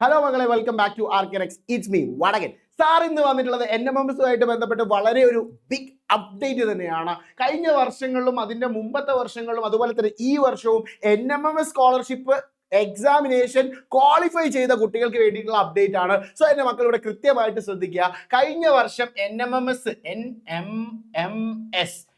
Hello മകളെ, welcome back to ആർക്കിനെക്സ്. It's me വടകൻ. സാർ ഇന്ന് വന്നിട്ടുള്ളത് NMMSുമായിട്ട് ബന്ധപ്പെട്ട് വളരെ ഒരു ബിഗ് അപ്ഡേറ്റ് തന്നെയാണ്. കഴിഞ്ഞ വർഷങ്ങളിലും അതിന്റെ മുമ്പത്തെ വർഷങ്ങളിലും അതുപോലെ തന്നെ ഈ വർഷവും NMMS സ്കോളർഷിപ്പ് എക്സാമിനേഷൻ ക്വാളിഫൈ ചെയ്ത കുട്ടികൾക്ക് വേണ്ടിയിട്ടുള്ള അപ്ഡേറ്റ് ആണ്. സോ എന്റെ മക്കൾ ഇവിടെ കൃത്യമായിട്ട് ശ്രദ്ധിക്കുക. കഴിഞ്ഞ വർഷം NMMS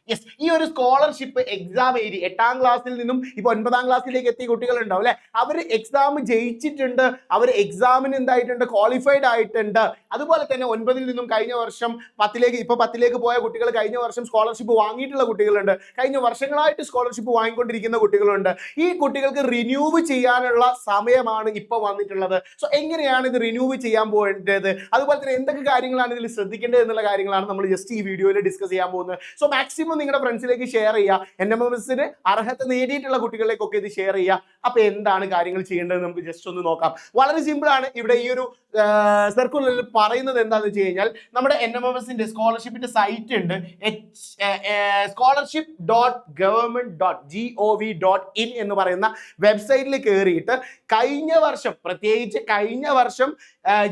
യെസ്, ഈ ഒരു സ്കോളർഷിപ്പ് എക്സാം എഴുതി 8ാം ക്ലാസ്സിൽ നിന്നും ഇപ്പൊ 9ാം ക്ലാസ്സിലേക്ക് എത്തിയ കുട്ടികൾ ഉണ്ടാവും അല്ലെ. അവർ എക്സാം ജയിച്ചിട്ടുണ്ട്, അവർ എക്സാമിന് എന്തായിട്ടുണ്ട്, ക്വാളിഫൈഡ് ആയിട്ടുണ്ട്. അതുപോലെ തന്നെ 9ൽ നിന്നും കഴിഞ്ഞ വർഷം 10ലേക്ക് പോയ കുട്ടികൾ കഴിഞ്ഞ വർഷം സ്കോളർഷിപ്പ് വാങ്ങിയിട്ടുള്ള കുട്ടികളുണ്ട്, കഴിഞ്ഞ വർഷങ്ങളായിട്ട് സ്കോളർഷിപ്പ് വാങ്ങിക്കൊണ്ടിരിക്കുന്ന കുട്ടികളുണ്ട്. ഈ കുട്ടികൾക്ക് റിന്യൂവ് ചെയ്യാനുള്ള സമയമാണ് ഇപ്പൊ വന്നിട്ടുള്ളത്. സോ എങ്ങനെയാണ് ഇത് റിന്യൂവ് ചെയ്യാൻ പോകേണ്ടത്, അതുപോലെ തന്നെ എന്തൊക്കെ കാര്യങ്ങളാണ് ഇതിൽ ശ്രദ്ധിക്കേണ്ടത് എന്നുള്ള കാര്യങ്ങളാണ് നമ്മൾ ജസ്റ്റ് ഈ വീഡിയോയിൽ ഡിസ്കസ് ചെയ്യാൻ പോകുന്നത്. സോ മാക്സിമം നിങ്ങളുടെ ഫ്രണ്ട്സിലേക്ക് ഷെയർ ചെയ്യുക. NMMSന് അർഹത നേടിയിട്ടുള്ള കുട്ടികളിലേക്കൊക്കെ ഇത് ഷെയർ ചെയ്യുക. അപ്പൊ എന്താണ് കാര്യങ്ങൾ ചെയ്യേണ്ടത് നമുക്ക് ജസ്റ്റ് ഒന്ന് നോക്കാം. വളരെ സിമ്പിൾ ആണ്. ഇവിടെ ഈ ഒരു സർക്കുലറിൽ പറയുന്നത് എന്താണെന്ന് വെച്ച് കഴിഞ്ഞാൽ, നമ്മുടെ NMMSന്റെ സ്കോളർഷിപ്പിന്റെ സൈറ്റ് ഉണ്ട്, scholarship.government.gov.in എന്ന് പറയുന്ന വെബ്സൈറ്റിൽ കയറിയിട്ട് പ്രത്യേകിച്ച് കഴിഞ്ഞ വർഷം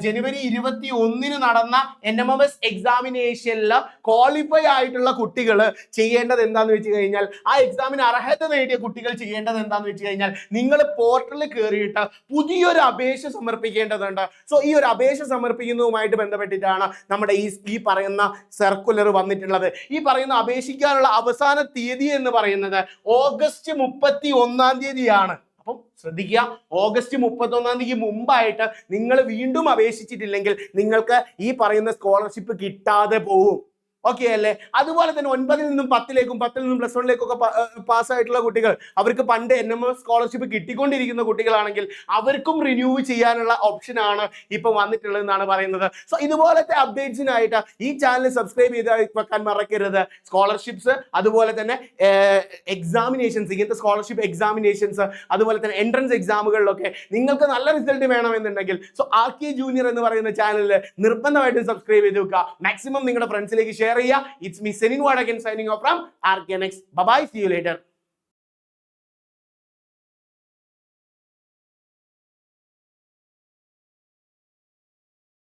ജനുവരി 21 നടന്ന NMMS എക്സാമിനേഷനിൽ ക്വാളിഫൈ ആയിട്ടുള്ള കുട്ടികൾ ചെയ്യേണ്ടത് എന്താന്ന് വെച്ച് കഴിഞ്ഞാൽ, ആ എക്സാമിന് അർഹത നേടിയ കുട്ടികൾ ചെയ്യേണ്ടത് എന്താന്ന് വെച്ച് കഴിഞ്ഞാൽ, നിങ്ങൾ പോർട്ടലിൽ കയറിയിട്ട് പുതിയൊരു അപേക്ഷ സമർപ്പിക്കേണ്ടതുണ്ട്. സോ ഈ ഒരു അപേക്ഷ സമർപ്പിക്കുന്നതുമായിട്ട് ബന്ധപ്പെട്ടിട്ടാണ് നമ്മുടെ ഈ പറയുന്ന സർക്കുലർ വന്നിട്ടുള്ളത്. ഈ പറയുന്ന അപേക്ഷിക്കാനുള്ള അവസാന തീയതി എന്ന് പറയുന്നത് ഓഗസ്റ്റ് 31 അപ്പം ശ്രദ്ധിക്കുക, ഓഗസ്റ്റ് 31 മുമ്പായിട്ട് നിങ്ങൾ വീണ്ടും അപേക്ഷിച്ചിട്ടില്ലെങ്കിൽ നിങ്ങൾക്ക് ഈ പറയുന്ന സ്കോളർഷിപ്പ് കിട്ടാതെ പോകും. ഓക്കെ അല്ലേ? അതുപോലെ തന്നെ 9ൽ നിന്നും 10ലേക്കും 10ൽ നിന്നും +1ലേക്കൊക്കെ പാസ്സായിട്ടുള്ള കുട്ടികൾ, അവർക്ക് പണ്ട് NMMS സ്കോളർഷിപ്പ് കിട്ടിക്കൊണ്ടിരിക്കുന്ന കുട്ടികളാണെങ്കിൽ അവർക്കും റിന്യൂ ചെയ്യാനുള്ള ഓപ്ഷനാണ് ഇപ്പൊ വന്നിട്ടുള്ളതെന്നാണ് പറയുന്നത്. സോ ഇതുപോലത്തെ അപ്ഡേറ്റ്സിനായിട്ട് ഈ ചാനൽ സബ്സ്ക്രൈബ് ചെയ്ത് വെക്കാൻ മറക്കരുത്. സ്കോളർഷിപ്സ്, അതുപോലെ തന്നെ എക്സാമിനേഷൻസ്, ഇങ്ങനത്തെ സ്കോളർഷിപ്പ് എക്സാമിനേഷൻസ്, അതുപോലെ തന്നെ എൻട്രൻസ് എക്സാമുകളിലൊക്കെ നിങ്ങൾക്ക് നല്ല റിസൾട്ട് വേണമെന്നുണ്ടെങ്കിൽ സോ ആർക്കി ജൂനിയർ എന്ന് പറയുന്ന ചാനലിൽ നിർബന്ധമായിട്ടും സബ്സ്ക്രൈബ് ചെയ്ത് വെക്കുക. മാക്സിമം നിങ്ങളുടെ ഫ്രണ്ട്സിലേക്ക് ഷെയർ ചെയ്യുക. It's me Senin Wadagan signing off from Arkenex. Bye bye, see you later.